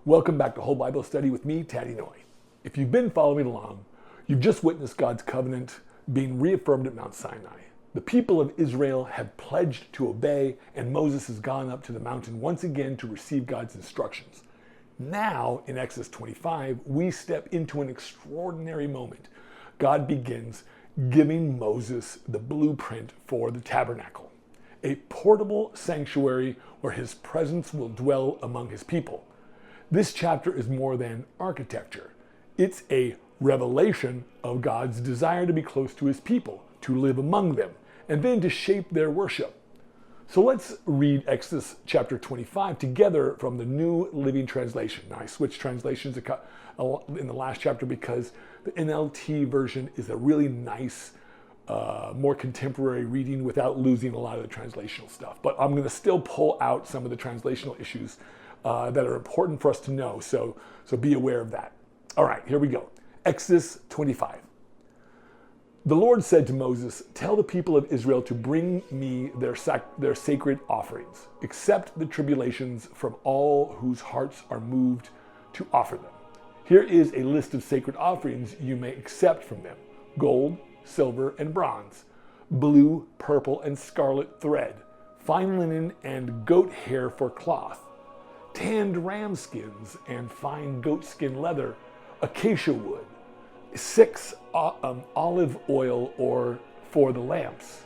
Welcome back to Whole Bible Study with me, Taddy Noy. If you've been following along, you've just witnessed God's covenant being reaffirmed at Mount Sinai. The people of Israel have pledged to obey, and Moses has gone up to the mountain once again to receive God's instructions. Now, in Exodus 25, we step into an extraordinary moment. God begins giving Moses the blueprint for the tabernacle, a portable sanctuary where his presence will dwell among his people. This chapter is more than architecture. It's a revelation of God's desire to be close to his people, to live among them, and then to shape their worship. So let's read Exodus chapter 25 together from the New Living Translation. Now I switched translations in the last chapter because the NLT version is a really nice, more contemporary reading without losing a lot of the translational stuff. But I'm going to still pull out some of the translational issues that are important for us to know, so be aware of that. All right, here we go. Exodus 25. The Lord said to Moses, "Tell the people of Israel to bring me their sacred offerings, accept the tribulations from all whose hearts are moved to offer them. Here is a list of sacred offerings you may accept from them: gold, silver, and bronze, blue, purple, and scarlet thread, fine linen and goat hair for cloth, tanned ram skins and fine goat skin leather, acacia wood, 6 olive oil or for the lamps,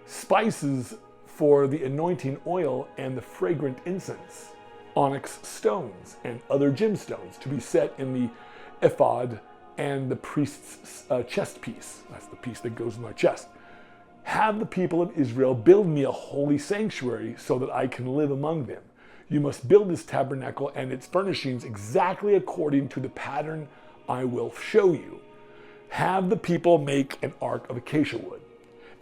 spices for the anointing oil and the fragrant incense, onyx stones and other gemstones to be set in the ephod and the priest's chest piece." That's the piece that goes in my chest. "Have the people of Israel build me a holy sanctuary so that I can live among them. You must build this tabernacle and its furnishings exactly according to the pattern I will show you. Have the people make an ark of acacia wood,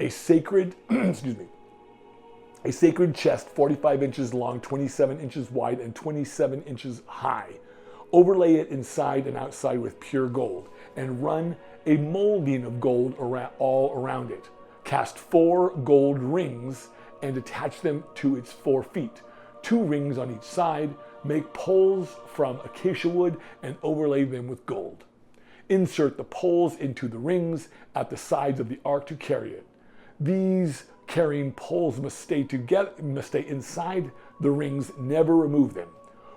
a sacred, a sacred chest 45 inches long, 27 inches wide, and 27 inches high. Overlay it inside and outside with pure gold, and run a molding of gold all around it. Cast 4 gold rings and attach them to its 4 feet. 2 rings on each side. Make poles from acacia wood and overlay them with gold. Insert the poles into the rings at the sides of the ark to carry it. These carrying poles must stay inside the rings, never remove them.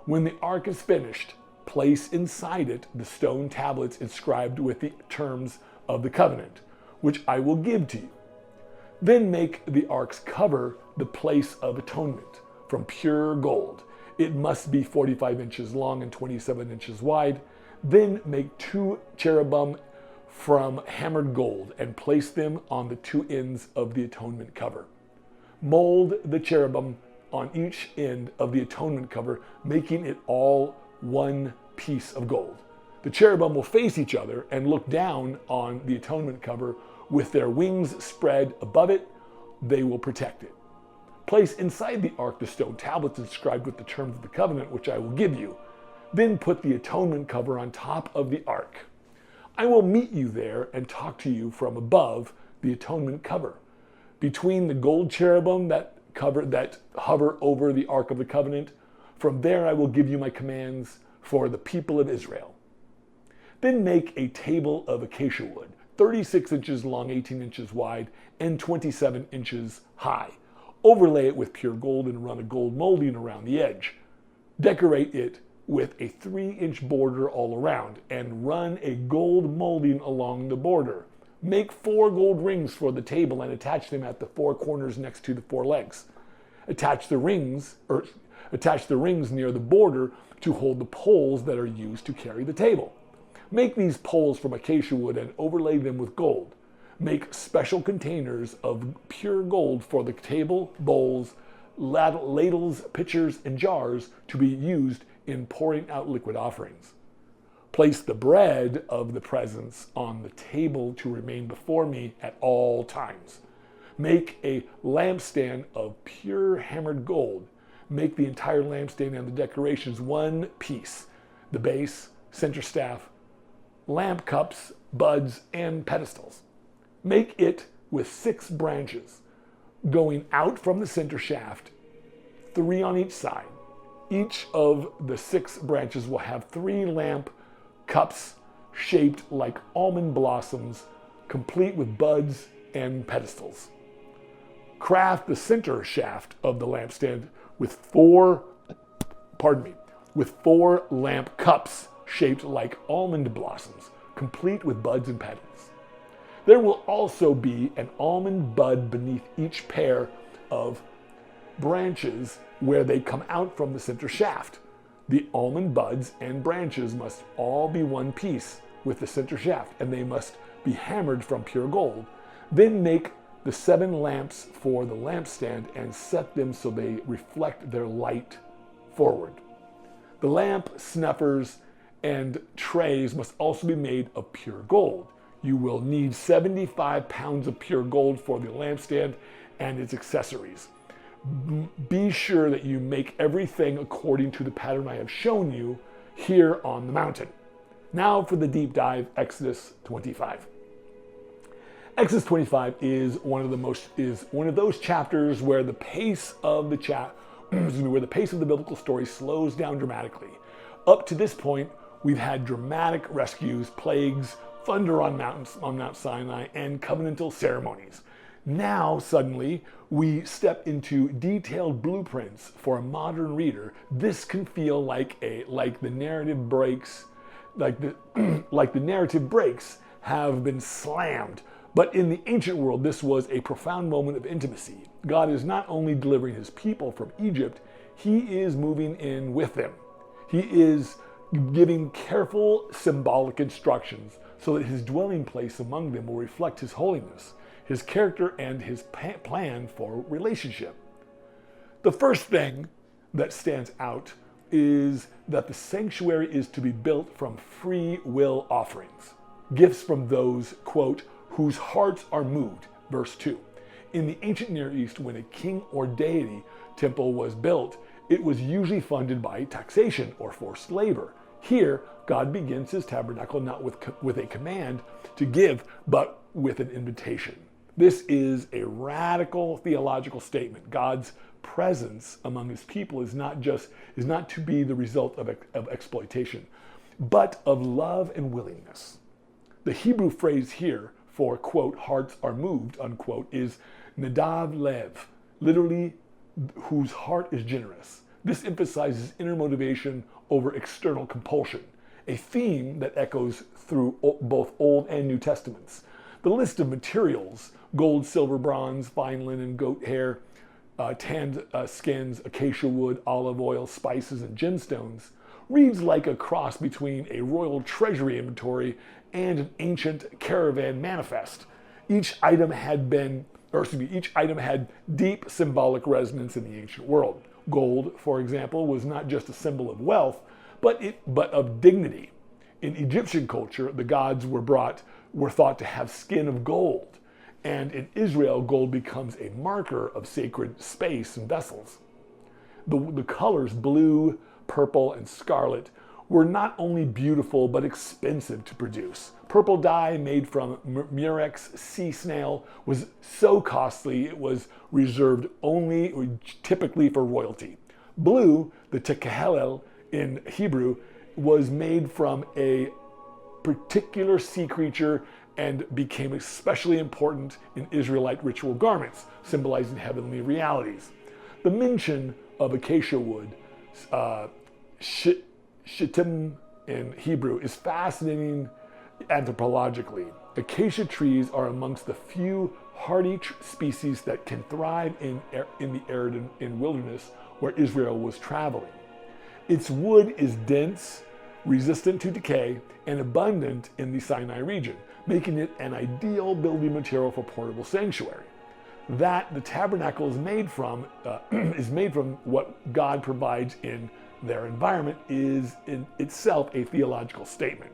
When the ark is finished, place inside it the stone tablets inscribed with the terms of the covenant, which I will give to you. Then make the ark's cover the place of atonement from pure gold. It must be 45 inches long and 27 inches wide. Then make 2 cherubim from hammered gold and place them on the 2 ends of the atonement cover. Mold the cherubim on each end of the atonement cover, making it all one piece of gold. The cherubim will face each other and look down on the atonement cover with their wings spread above it. They will protect it. Place inside the ark the stone tablets inscribed with the terms of the covenant, which I will give you. Then put the atonement cover on top of the ark. I will meet you there and talk to you from above the atonement cover, between the gold cherubim that hover over the ark of the covenant. From there I will give you my commands for the people of Israel. Then make a table of acacia wood, 36 inches long, 18 inches wide, and 27 inches high. Overlay it with pure gold and run a gold molding around the edge. Decorate it with a 3-inch border all around and run a gold molding along the border. Make 4 gold rings for the table and attach them at the 4 corners next to the 4 legs. Attach the rings near the border to hold the poles that are used to carry the table. Make these poles from acacia wood and overlay them with gold. Make special containers of pure gold for the table, bowls, ladles, pitchers, and jars to be used in pouring out liquid offerings. Place the bread of the presence on the table to remain before me at all times. Make a lampstand of pure hammered gold. Make the entire lampstand and the decorations one piece: the base, center staff, lamp cups, buds, and pedestals. Make it with 6 branches going out from the center shaft, 3 on each side. Each of the 6 branches will have 3 lamp cups shaped like almond blossoms, complete with buds and pedestals. Craft the center shaft of the lampstand with 4 lamp cups shaped like almond blossoms, complete with buds and petals. There will also be an almond bud beneath each pair of branches where they come out from the center shaft. The almond buds and branches must all be one piece with the center shaft, and they must be hammered from pure gold. Then make the 7 lamps for the lampstand and set them so they reflect their light forward. The lamp snuffers and trays must also be made of pure gold. You will need 75 pounds of pure gold for the lampstand and its accessories. Be sure that you make everything according to the pattern I have shown you here on the mountain. Now for the deep dive, Exodus 25. Exodus 25 is one of those chapters where the pace of the biblical story slows down dramatically. Up to this point, we've had dramatic rescues, plagues, thunder on Mount Sinai, and covenantal ceremonies. Now, suddenly, we step into detailed blueprints for a modern reader. This can feel like the narrative breaks have been slammed. But in the ancient world, this was a profound moment of intimacy. God is not only delivering his people from Egypt, he is moving in with them. He is giving careful symbolic instructions so that his dwelling place among them will reflect his holiness, his character, and his plan for relationship. The first thing that stands out is that the sanctuary is to be built from free will offerings, gifts from those, quote, whose hearts are moved, verse 2. In the ancient Near East, when a king or deity temple was built, it was usually funded by taxation or forced labor. Here, God begins his tabernacle not with a command to give, but with an invitation. This is a radical theological statement. God's presence among his people is not to be the result of exploitation, but of love and willingness. The Hebrew phrase here for, quote, hearts are moved, unquote, is nadav lev, literally, whose heart is generous. This emphasizes inner motivation over external compulsion, a theme that echoes through both Old and New Testaments. The list of materials, gold, silver, bronze, fine linen, goat hair, tanned skins, acacia wood, olive oil, spices, and gemstones, reads like a cross between a royal treasury inventory and an ancient caravan manifest. Each item had deep symbolic resonance in the ancient world. Gold, for example, was not just a symbol of wealth, but of dignity. In Egyptian culture, the gods were thought to have skin of gold, and in Israel, gold becomes a marker of sacred space and vessels. The colors blue, purple, and scarlet were not only beautiful but expensive to produce. Purple dye made from murex sea snail was so costly it was reserved typically for royalty. Blue, the tekelel in Hebrew, was made from a particular sea creature and became especially important in Israelite ritual garments, symbolizing heavenly realities. The mention of acacia wood, shittim in Hebrew, is fascinating anthropologically. Acacia trees are amongst the few hardy species that can thrive in the arid and wilderness where Israel was traveling. Its wood is dense, resistant to decay, and abundant in the Sinai region, making it an ideal building material for portable sanctuary. That the tabernacle is made from what God provides in their environment is in itself a theological statement.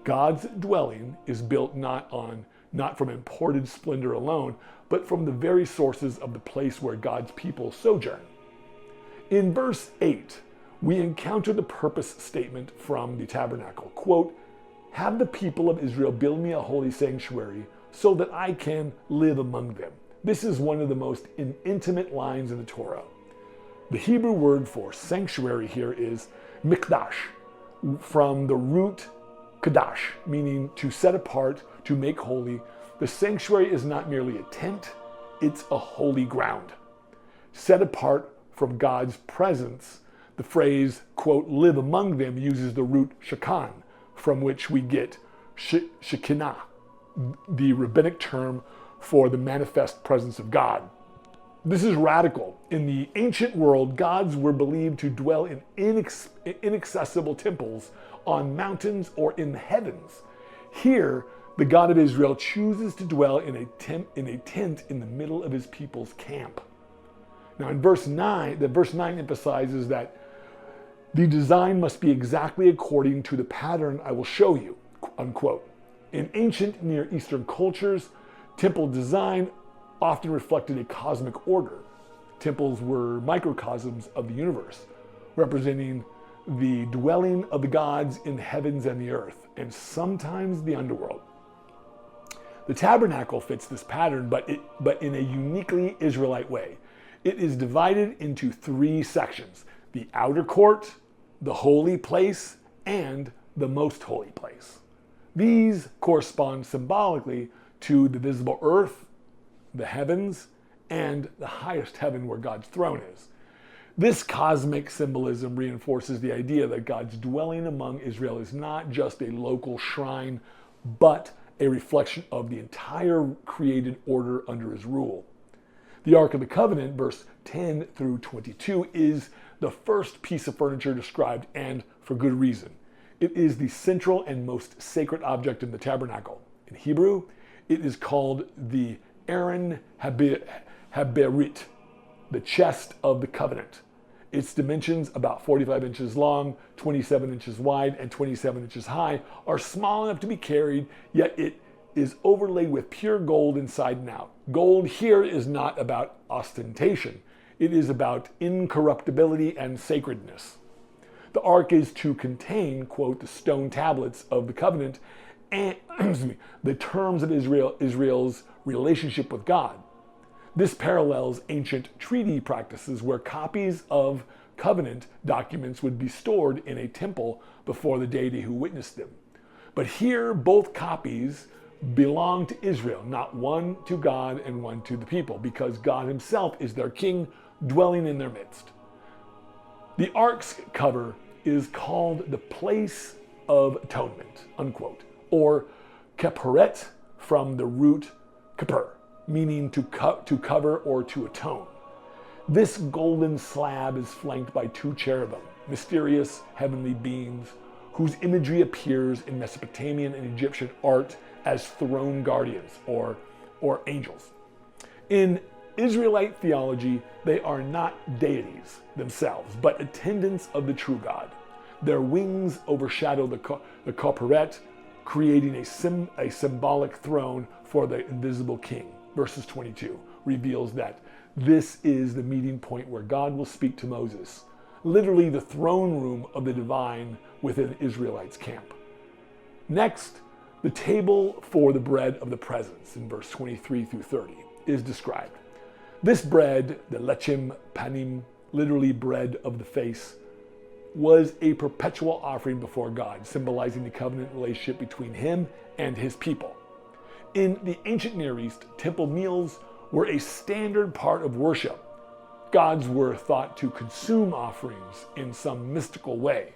God's dwelling is built not from imported splendor alone, but from the very sources of the place where God's people sojourn. In verse 8, we encounter the purpose statement from the tabernacle. Quote, have the people of Israel build me a holy sanctuary so that I can live among them. This is one of the most intimate lines in the Torah. The Hebrew word for sanctuary here is mikdash, from the root kadash, meaning to set apart, to make holy. The sanctuary is not merely a tent, it's a holy ground. Set apart from God's presence, the phrase, quote, live among them, uses the root shakan, from which we get Shekinah, the rabbinic term for the manifest presence of God. This is radical. In the ancient world, gods were believed to dwell in inaccessible temples on mountains or in the heavens. Here, the God of Israel chooses to dwell in a tent in the middle of his people's camp. Now in verse 9 emphasizes that the design must be exactly according to the pattern I will show you, unquote. In ancient Near Eastern cultures, temple design often reflected a cosmic order. Temples were microcosms of the universe, representing the dwelling of the gods in the heavens and the earth, and sometimes the underworld. The tabernacle fits this pattern, but in a uniquely Israelite way. It is divided into 3 sections: the outer court, the holy place, and the most holy place. These correspond symbolically to the visible earth, the heavens, and the highest heaven where God's throne is. This cosmic symbolism reinforces the idea that God's dwelling among Israel is not just a local shrine, but a reflection of the entire created order under his rule. The Ark of the Covenant, verse 10 through 22, is the first piece of furniture described, and for good reason. It is the central and most sacred object in the tabernacle. In Hebrew, it is called the Aaron Haberit, the chest of the covenant. Its dimensions, about 45 inches long, 27 inches wide, and 27 inches high, are small enough to be carried, yet it is overlaid with pure gold inside and out. Gold here is not about ostentation. It is about incorruptibility and sacredness. The ark is to contain, quote, the stone tablets of the covenant and the terms of Israel's relationship with God. This parallels ancient treaty practices where copies of covenant documents would be stored in a temple before the deity who witnessed them. But here, both copies belong to Israel, not one to God and one to the people, because God himself is their king dwelling in their midst. The ark's cover is called the place of atonement, unquote, or kepharet, from the root keper, meaning to cover or to atone. This golden slab is flanked by 2 cherubim, mysterious heavenly beings whose imagery appears in Mesopotamian and Egyptian art as throne guardians or angels. In Israelite theology, they are not deities themselves, but attendants of the true God. Their wings overshadow the kepharet, creating a symbolic throne for the invisible king. Verses 22 reveals that this is the meeting point where God will speak to Moses, literally the throne room of the divine within Israelites' camp. Next, the table for the bread of the presence in verse 23 through 30 is described. This bread, the lechem panim, literally bread of the face, was a perpetual offering before God, symbolizing the covenant relationship between him and his people. In the ancient Near East, temple meals were a standard part of worship. Gods were thought to consume offerings in some mystical way.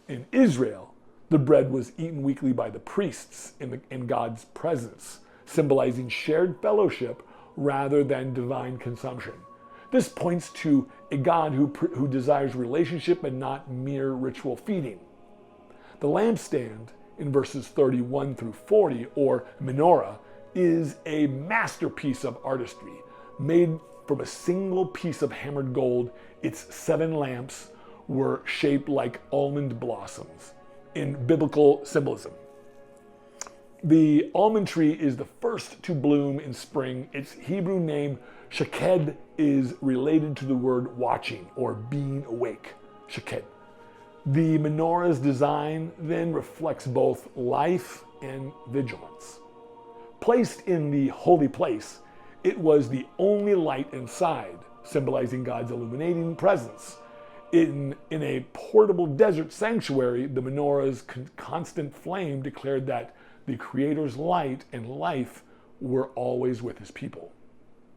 In Israel, the bread was eaten weekly by the priests in God's presence, symbolizing shared fellowship rather than divine consumption. This points to a God who desires relationship and not mere ritual feeding. The lampstand in verses 31 through 40, or menorah, is a masterpiece of artistry. Made from a single piece of hammered gold, its 7 lamps were shaped like almond blossoms in biblical symbolism. The almond tree is the first to bloom in spring. Its Hebrew name, shaked, is related to the word watching or being awake, shaked. The menorah's design then reflects both life and vigilance. Placed in the holy place, it was the only light inside, symbolizing God's illuminating presence. In a portable desert sanctuary, the menorah's constant flame declared that the Creator's light and life were always with his people.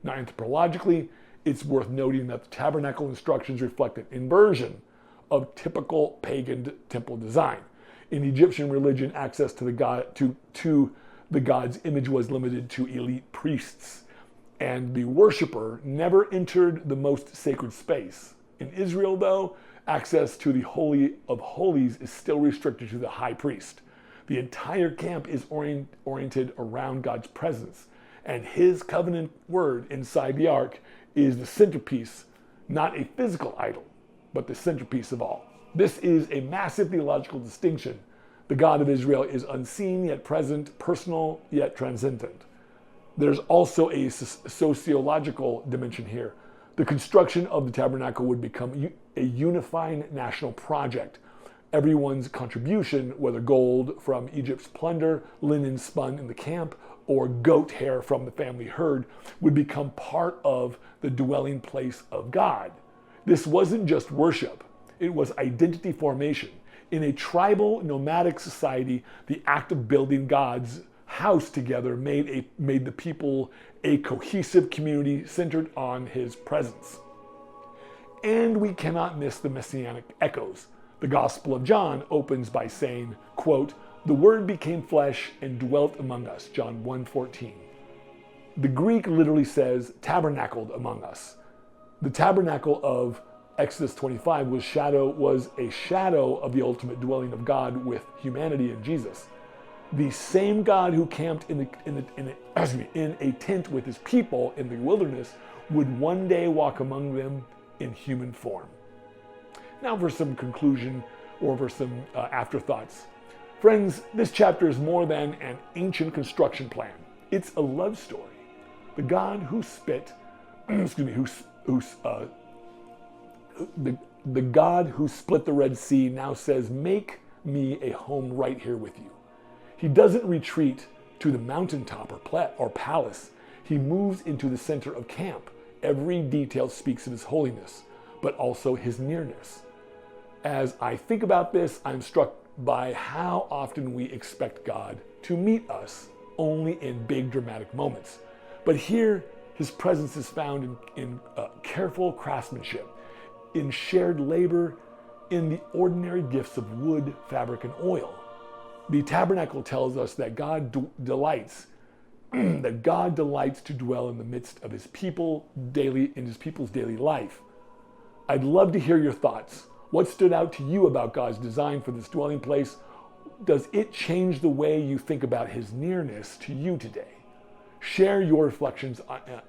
Now, anthropologically, it's worth noting that the tabernacle instructions reflect an inversion of typical pagan temple design. In Egyptian religion, access to the god's image was limited to elite priests, and the worshiper never entered the most sacred space. In Israel, though, access to the Holy of Holies is still restricted to the high priest. The entire camp is oriented around God's presence, and his covenant word inside the ark is the centerpiece, not a physical idol, but the centerpiece of all. This is a massive theological distinction. The God of Israel is unseen yet present, personal yet transcendent. There's also a sociological dimension here. The construction of the tabernacle would become a unifying national project. Everyone's contribution, whether gold from Egypt's plunder, linen spun in the camp, or goat hair from the family herd, would become part of the dwelling place of God. This wasn't just worship, it was identity formation. In a tribal, nomadic society, the act of building God's house together made the people a cohesive community centered on his presence. And we cannot miss the messianic echoes. The Gospel of John opens by saying, quote, "The Word became flesh and dwelt among us," John 1:14. The Greek literally says tabernacled among us. The tabernacle of Exodus 25 was a shadow of the ultimate dwelling of God with humanity in Jesus. The same God who camped in a tent with his people in the wilderness would one day walk among them in human form. Now for some conclusion or for some afterthoughts. Friends, this chapter is more than an ancient construction plan. It's a love story. The God who the God who split the Red Sea now says, "Make me a home right here with you." He doesn't retreat to the mountaintop or palace. He moves into the center of camp. Every detail speaks of his holiness, but also his nearness. As I think about this, I'm struck by how often we expect God to meet us only in big dramatic moments. But here, his presence is found in careful craftsmanship, in shared labor, in the ordinary gifts of wood, fabric, and oil. The tabernacle tells us that God delights to dwell in the midst of his people's daily life. I'd love to hear your thoughts. What stood out to you about God's design for this dwelling place? Does it change the way you think about his nearness to you today? Share your reflections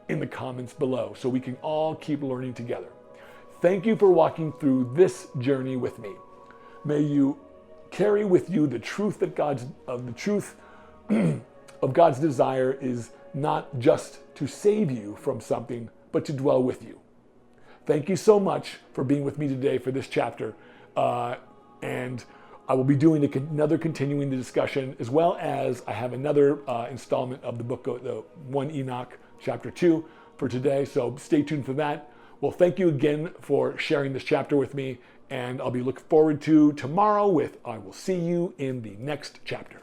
in the comments below so we can all keep learning together. Thank you for walking through this journey with me. May you carry with you the truth of God's desire is not just to save you from something, but to dwell with you. Thank you so much for being with me today for this chapter. And I will be doing another continuing the discussion, as well as I have another installment of the book, the 1 Enoch, chapter 2 for today. So stay tuned for that. Well, thank you again for sharing this chapter with me. And I'll be looking forward to tomorrow I will see you in the next chapter.